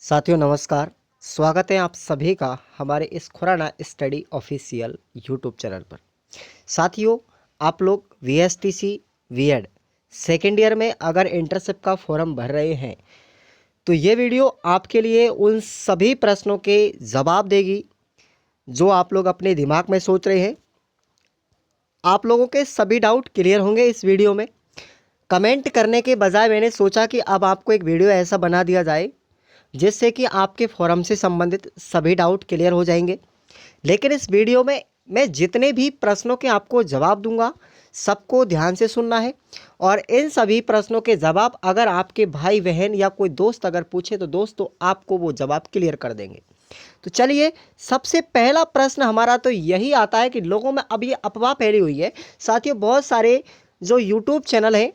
साथियों नमस्कार। स्वागत है आप सभी का हमारे इस Khurana study official YouTube channel पर। साथियों, आप लोग वीएसटीसी बीएड सेकेंड ईयर में अगर इंटर्नशिप का फॉर्म भर रहे हैं तो ये वीडियो आपके लिए उन सभी प्रश्नों के जवाब देगी जो आप लोग अपने दिमाग में सोच रहे हैं। आप लोगों के सभी डाउट क्लियर होंगे इस वीडियो में। कमेंट करने के बजाय मैंने सोचा कि अब आपको एक वीडियो ऐसा बना दिया जाए जिससे कि आपके फॉरम से संबंधित सभी डाउट क्लियर हो जाएंगे। लेकिन इस वीडियो में मैं जितने भी प्रश्नों के आपको जवाब दूंगा सबको ध्यान से सुनना है, और इन सभी प्रश्नों के जवाब अगर आपके भाई बहन या कोई दोस्त अगर पूछे तो दोस्तों आपको वो जवाब क्लियर कर देंगे। तो चलिए, सबसे पहला प्रश्न हमारा तो यही आता है कि लोगों में अब ये अफवाह फैली हुई है। साथियों, बहुत सारे जो यूट्यूब चैनल हैं,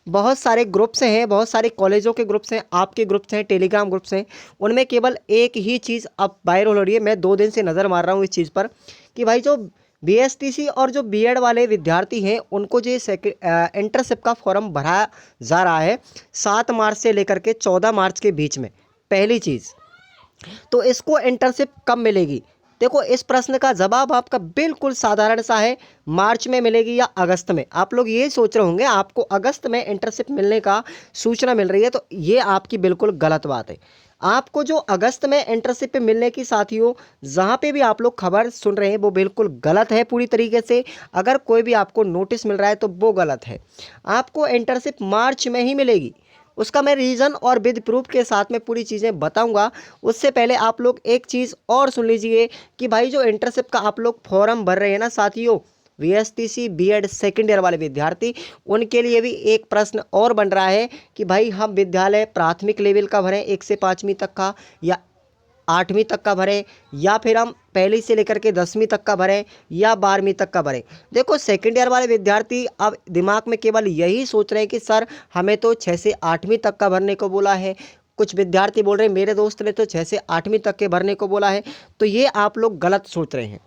बहुत सारे ग्रुप्स हैं, बहुत सारे कॉलेजों के ग्रुप्स हैं, आपके ग्रुप्स हैं, टेलीग्राम ग्रुप्स हैं, उनमें केवल एक ही चीज़ अब वायरल हो रही है। मैं 2 दिन से नज़र मार रहा हूँ इस चीज़ पर कि भाई जो बीएसटीसी और जो बीएड वाले विद्यार्थी हैं उनको जो इंटर्नशिप का फॉर्म भरा जा रहा है 7 मार्च से लेकर के 14 मार्च के बीच में। पहली चीज़ तो इसको इंटर्नशिप कब मिलेगी? देखो, इस प्रश्न का जवाब आपका बिल्कुल साधारण सा है, मार्च में मिलेगी या अगस्त में। आप लोग ये सोच रहे होंगे आपको अगस्त में इंटर्नशिप मिलने का सूचना मिल रही है, तो ये आपकी बिल्कुल गलत बात है। आपको जो अगस्त में इंटर्नशिप मिलने की, साथियों जहाँ पे भी आप लोग खबर सुन रहे हैं वो बिल्कुल गलत है पूरी तरीके से। अगर कोई भी आपको नोटिस मिल रहा है तो वो गलत है। आपको इंटर्नशिप मार्च में ही मिलेगी। उसका मैं रीज़न और विद प्रूफ के साथ में पूरी चीज़ें बताऊंगा। उससे पहले आप लोग एक चीज़ और सुन लीजिए कि भाई जो इंटर्नशिप का आप लोग फॉर्म भर रहे हैं ना साथियों, वीएसटीसी बीएड सेकेंड ईयर वाले विद्यार्थी, उनके लिए भी एक प्रश्न और बन रहा है कि भाई हम विद्यालय प्राथमिक लेवल का भरें 1 से 5वीं तक का, या 8वीं तक का भरें, या फिर हम पहली से लेकर के 10वीं तक का भरें, या 12वीं तक का भरें। देखो, सेकेंड ईयर वाले विद्यार्थी अब दिमाग में केवल यही सोच रहे हैं कि सर हमें तो 6 से 8वीं तक का भरने को बोला है। कुछ विद्यार्थी बोल रहे हैं मेरे दोस्त ने तो 6 से 8वीं तक के भरने को बोला है। तो ये आप लोग गलत सोच रहे हैं।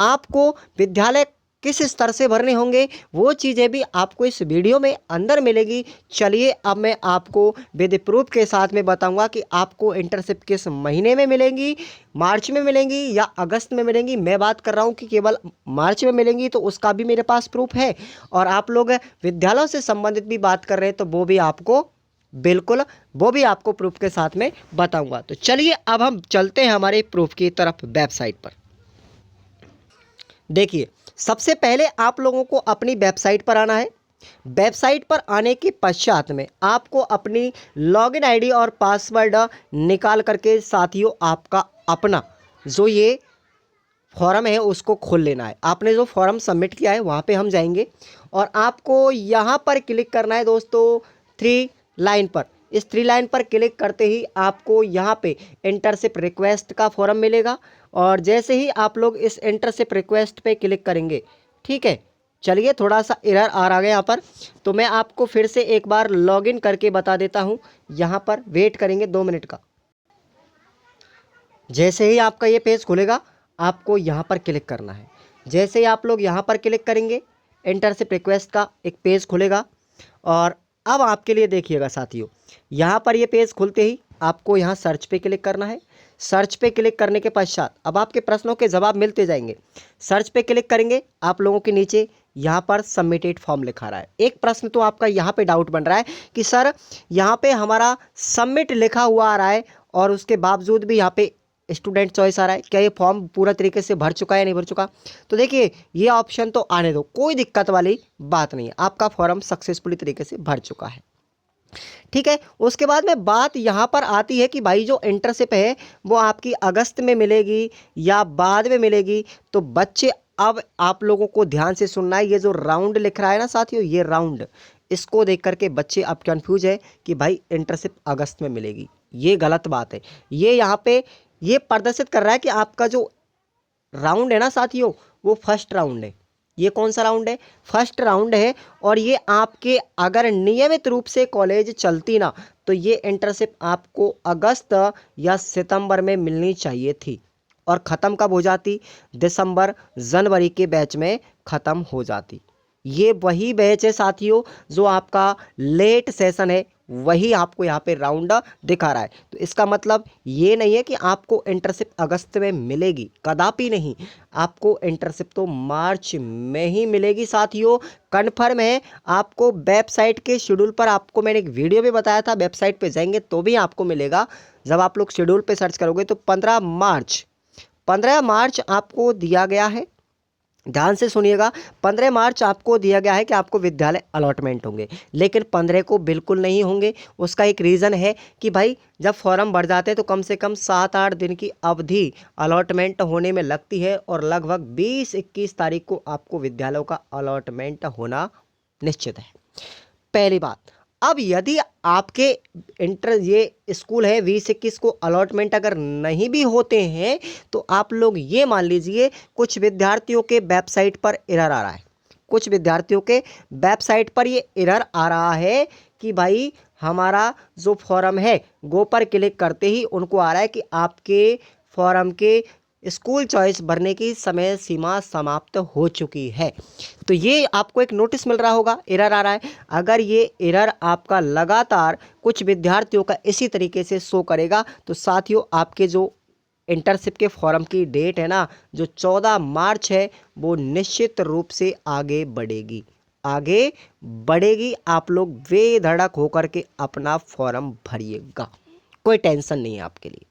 आपको विद्यालय किस स्तर से भरने होंगे वो चीज़ें भी आपको इस वीडियो में अंदर मिलेगी। चलिए, अब मैं आपको विद प्रूफ के साथ में बताऊंगा कि आपको इंटर्नशिप किस महीने में मिलेंगी, मार्च में मिलेंगी या अगस्त में मिलेंगी। मैं बात कर रहा हूं कि केवल मार्च में मिलेंगी, तो उसका भी मेरे पास प्रूफ है। और आप लोग विद्यालयों से संबंधित भी बात कर रहे हैं तो वो भी आपको बिल्कुल, वो भी आपको प्रूफ के साथ में बताऊंगा। तो चलिए, अब हम चलते हैं हमारे प्रूफ की तरफ वेबसाइट पर। देखिए, सबसे पहले आप लोगों को अपनी वेबसाइट पर आना है। वेबसाइट पर आने के पश्चात में आपको अपनी लॉगिन आईडी और पासवर्ड निकाल करके साथियों आपका अपना जो ये फॉर्म है उसको खोल लेना है। आपने जो फॉर्म सबमिट किया है वहाँ पे हम जाएंगे और आपको यहाँ पर क्लिक करना है दोस्तों 3 लाइन पर। इस 3 लाइन पर क्लिक करते ही आपको यहाँ पे इंटर्नशिप रिक्वेस्ट का फॉर्म मिलेगा, और जैसे ही आप लोग इस इंटर्नशिप रिक्वेस्ट पे क्लिक करेंगे, ठीक है। चलिए, थोड़ा सा एरर आ रहा है यहाँ पर, तो मैं आपको फिर से एक बार लॉगिन करके बता देता हूँ। यहाँ पर वेट करेंगे 2 मिनट का। जैसे ही आपका ये पेज खुलेगा आपको यहाँ पर क्लिक करना है। जैसे ही आप लोग यहाँ पर क्लिक करेंगे इंटर्नशिप रिक्वेस्ट का एक पेज खुलेगा। और अब आपके लिए देखिएगा साथियों, यहाँ पर ये पेज खुलते ही आपको यहाँ सर्च पे क्लिक करना है। सर्च पे क्लिक करने के पश्चात अब आपके प्रश्नों के जवाब मिलते जाएंगे। सर्च पे क्लिक करेंगे, आप लोगों के नीचे यहाँ पर सबमिटेड फॉर्म लिखा रहा है। एक प्रश्न तो आपका यहाँ पे डाउट बन रहा है कि सर यहाँ पे हमारा सबमिट लिखा हुआ आ रहा है और उसके बावजूद भी यहाँ पे स्टूडेंट चॉइस आ रहा है, क्या ये फॉर्म पूरा तरीके से भर चुका है या नहीं भर चुका? तो देखिए, ये ऑप्शन तो आने दो, कोई दिक्कत वाली बात नहीं है, आपका फॉर्म सक्सेसफुली तरीके से भर चुका है, ठीक है। उसके बाद में बात यहाँ पर आती है कि भाई जो इंटर्नशिप है वो आपकी अगस्त में मिलेगी या बाद में मिलेगी। तो बच्चे, अब आप लोगों को ध्यान से सुनना है। ये जो राउंड लिख रहा है ना साथियों, ये राउंड, इसको देख करके बच्चे अब कंफ्यूज है कि भाई इंटर्नशिप अगस्त में मिलेगी। ये गलत बात है। ये यहाँ पे ये प्रदर्शित कर रहा है कि आपका जो राउंड है ना साथियों वो फर्स्ट राउंड है। ये कौन सा राउंड है? फर्स्ट राउंड है। और ये आपके अगर नियमित रूप से कॉलेज चलती ना तो ये इंटर्नशिप आपको अगस्त या सितंबर में मिलनी चाहिए थी, और ख़त्म कब हो जाती? दिसंबर जनवरी के बैच में ख़त्म हो जाती। ये वही बैच है साथियों जो आपका लेट सेशन है वही आपको यहाँ पे राउंड दिखा रहा है। तो इसका मतलब ये नहीं है कि आपको इंटर्नशिप अगस्त में मिलेगी, कदापि नहीं। आपको इंटर्नशिप तो मार्च में ही मिलेगी साथियों, कन्फर्म है। आपको वेबसाइट के शेड्यूल पर, आपको मैंने एक वीडियो भी बताया था, वेबसाइट पे जाएंगे तो भी आपको मिलेगा। जब आप लोग शेड्यूल पे सर्च करोगे तो 15 मार्च आपको दिया गया है। ध्यान से सुनिएगा, 15 मार्च आपको दिया गया है कि आपको विद्यालय अलॉटमेंट होंगे, लेकिन 15 को बिल्कुल नहीं होंगे। उसका एक रीज़न है कि भाई जब फॉर्म भर जाते हैं तो कम से कम 7-8 दिन की अवधि अलॉटमेंट होने में लगती है, और लगभग 20-21 तारीख को आपको विद्यालयों का अलॉटमेंट होना निश्चित है। पहली बात। अब यदि आपके ये स्कूल है 20-21 को अलॉटमेंट अगर नहीं भी होते हैं तो आप लोग ये मान लीजिए कुछ विद्यार्थियों के वेबसाइट पर एरर आ रहा है। कुछ विद्यार्थियों के वेबसाइट पर ये एरर आ रहा है कि भाई हमारा जो फॉर्म है गो पर क्लिक करते ही उनको आ रहा है कि आपके फॉर्म के स्कूल चॉइस भरने की समय सीमा समाप्त हो चुकी है। तो ये आपको एक नोटिस मिल रहा होगा, एरर आ रहा है। अगर ये एरर आपका लगातार कुछ विद्यार्थियों का इसी तरीके से शो करेगा तो साथियों आपके जो इंटर्नशिप के फॉर्म की डेट है ना, जो 14 मार्च है, वो निश्चित रूप से आगे बढ़ेगी, आगे बढ़ेगी। आप लोग बेधड़क होकर के अपना फॉर्म भरिएगा, कोई टेंशन नहीं है आपके लिए।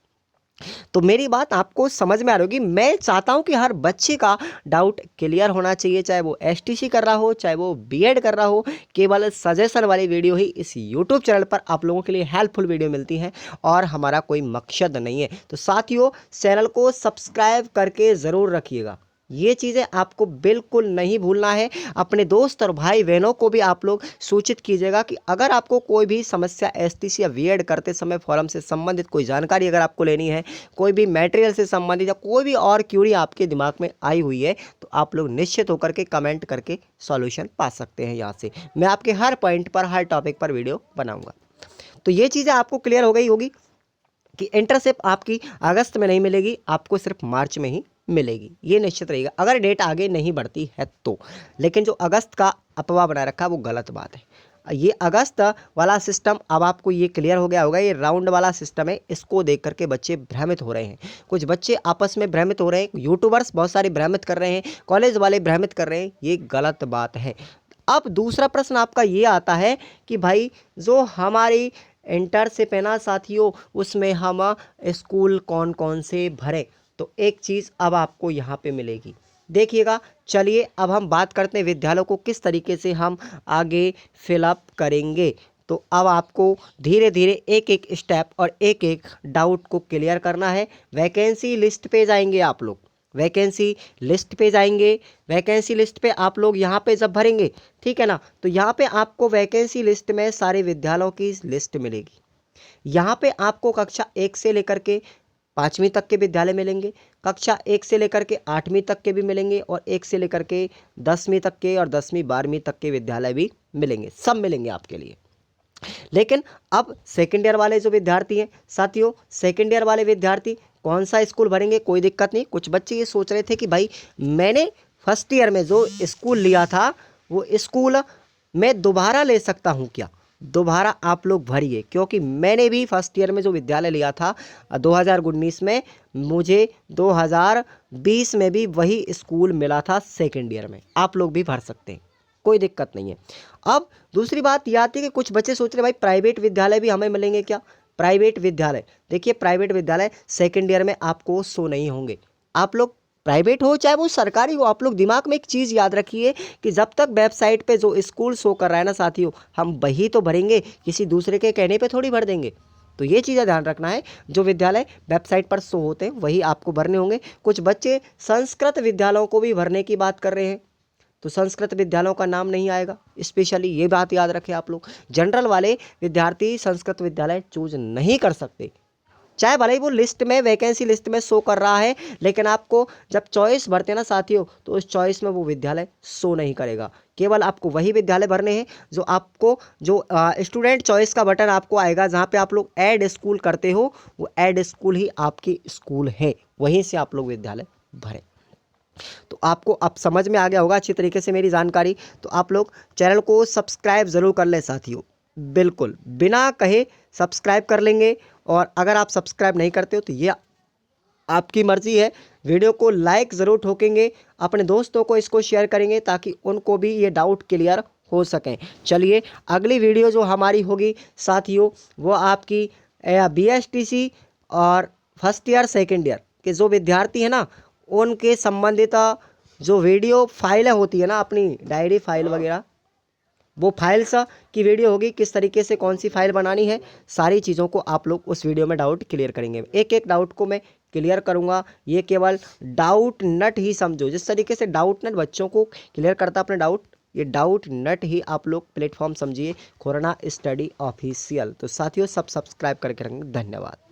तो मेरी बात आपको समझ में आ रही होगी। मैं चाहता हूं कि हर बच्चे का डाउट क्लियर होना चाहिए, चाहे वो एसटीसी कर रहा हो, चाहे वो बीएड कर रहा हो। केवल सजेशन वाली वीडियो ही इस यूट्यूब चैनल पर आप लोगों के लिए हेल्पफुल वीडियो मिलती हैं, और हमारा कोई मकसद नहीं है। तो साथियों चैनल को सब्सक्राइब करके ज़रूर रखिएगा, ये चीज़ें आपको बिल्कुल नहीं भूलना है। अपने दोस्त और भाई बहनों को भी आप लोग सूचित कीजिएगा कि अगर आपको कोई भी समस्या एसटीसी या बीएड करते समय फॉर्म से संबंधित कोई जानकारी अगर आपको लेनी है, कोई भी मटेरियल से संबंधित या कोई भी और क्यूरी आपके दिमाग में आई हुई है, तो आप लोग निश्चित होकर के कमेंट करके सॉल्यूशन पा सकते हैं। यहाँ से मैं आपके हर पॉइंट पर, हर टॉपिक पर वीडियो बनाऊँगा। तो ये चीज़ें आपको क्लियर हो गई होगी कि इंटर्नशिप आपकी अगस्त में नहीं मिलेगी, आपको सिर्फ मार्च में ही मिलेगी, ये निश्चित रहेगा अगर डेट आगे नहीं बढ़ती है तो। लेकिन जो अगस्त का अफवाह बना रखा है वो गलत बात है। ये अगस्त वाला सिस्टम अब आपको ये क्लियर हो गया होगा, ये राउंड वाला सिस्टम है। इसको देख करके बच्चे भ्रमित हो रहे हैं, कुछ बच्चे आपस में भ्रमित हो रहे हैं, यूट्यूबर्स बहुत सारे भ्रमित कर रहे हैं, कॉलेज वाले भ्रमित कर रहे हैं, ये गलत बात है। अब दूसरा प्रश्न आपका ये आता है कि भाई जो हमारी इंटर्नशिप है ना साथियों, उसमें हम स्कूल कौन कौन से भरें। तो एक चीज़ अब आपको यहाँ पे मिलेगी, देखिएगा। चलिए अब हम बात करते हैं विद्यालयों को किस तरीके से हम आगे फिलअप करेंगे। तो अब आपको धीरे धीरे एक एक स्टेप और एक एक डाउट को क्लियर करना है। वैकेंसी लिस्ट पे जाएंगे आप लोग, वैकेंसी लिस्ट पे जाएंगे। वैकेंसी लिस्ट पे आप लोग यहाँ पे जब भरेंगे, ठीक है ना, तो यहाँ पे आपको वैकेंसी लिस्ट में सारे विद्यालयों की लिस्ट मिलेगी। यहाँ पे आपको कक्षा 1 से लेकर के 5वीं तक के विद्यालय मिलेंगे, कक्षा 1 से लेकर के 8वीं तक के भी मिलेंगे, और 1 से लेकर के 10वीं तक के और 10वीं 12वीं तक के विद्यालय भी मिलेंगे, सब मिलेंगे आपके लिए। लेकिन अब सेकेंड ईयर वाले जो विद्यार्थी हैं साथियों, सेकेंड ईयर वाले विद्यार्थी कौन सा स्कूल भरेंगे, कोई दिक्कत नहीं। कुछ बच्चे ये सोच रहे थे कि भाई मैंने फर्स्ट ईयर में जो स्कूल लिया था वो स्कूल मैं दोबारा ले सकता हूँ क्या। दोबारा आप लोग भरिए, क्योंकि मैंने भी फर्स्ट ईयर में जो विद्यालय लिया था 2019 में, मुझे 2020 में भी वही स्कूल मिला था सेकेंड ईयर में। आप लोग भी भर सकते हैं, कोई दिक्कत नहीं है। अब दूसरी बात ये आती है कि कुछ बच्चे सोच रहे भाई प्राइवेट विद्यालय भी हमें मिलेंगे क्या। प्राइवेट विद्यालय, देखिए प्राइवेट विद्यालय सेकेंड ईयर में आपको शो नहीं होंगे। आप लोग प्राइवेट हो चाहे वो सरकारी हो, आप लोग दिमाग में एक चीज़ याद रखिए कि जब तक वेबसाइट पे जो स्कूल शो कर रहा है ना साथियों, हम वही तो भरेंगे, किसी दूसरे के कहने पे थोड़ी भर देंगे। तो ये चीज़ें ध्यान रखना है, जो विद्यालय वेबसाइट पर शो होते हैं वही आपको भरने होंगे। कुछ बच्चे संस्कृत विद्यालयों को भी भरने की बात कर रहे हैं, तो संस्कृत विद्यालयों का नाम नहीं आएगा। स्पेशली ये बात याद रखें आप लोग, जनरल वाले विद्यार्थी संस्कृत विद्यालय चूज नहीं कर सकते, चाहे भले ही वो लिस्ट में, वैकेंसी लिस्ट में शो कर रहा है, लेकिन आपको जब चॉइस भरते हैं ना साथियों, तो उस चॉइस में वो विद्यालय शो नहीं करेगा। केवल आपको वही विद्यालय भरने हैं जो आपको, जो स्टूडेंट चॉइस का बटन आपको आएगा, जहाँ पे आप लोग ऐड स्कूल करते हो, वो ऐड स्कूल ही आपकी स्कूल है, वहीं से आप लोग विद्यालय भरें। तो आपको अब समझ में आ गया होगा अच्छी तरीके से मेरी जानकारी। तो आप लोग चैनल को सब्सक्राइब ज़रूर कर लें साथियों, बिल्कुल बिना कहे सब्सक्राइब कर लेंगे। और अगर आप सब्सक्राइब नहीं करते हो तो ये आपकी मर्जी है। वीडियो को लाइक ज़रूर ठोकेंगे, अपने दोस्तों को इसको शेयर करेंगे ताकि उनको भी ये डाउट क्लियर हो सकें। चलिए अगली वीडियो जो हमारी होगी साथियों, वो आपकी BSTC और फर्स्ट ईयर सेकेंड ईयर के जो विद्यार्थी हैं ना, उनके संबंधित जो वीडियो फाइलें होती है ना, अपनी डायरी फाइल वगैरह, वो फाइल्स की वीडियो होगी। किस तरीके से कौन सी फाइल बनानी है, सारी चीज़ों को आप लोग उस वीडियो में डाउट क्लियर करेंगे। एक एक डाउट को मैं क्लियर करूंगा। ये केवल डाउट नट ही समझो, जिस तरीके से डाउट नट बच्चों को क्लियर करता अपने डाउट, ये डाउट नट ही आप लोग प्लेटफॉर्म समझिए खुराना स्टडी ऑफिशियल। तो साथियों सब सब्सक्राइब करके रखेंगे। धन्यवाद।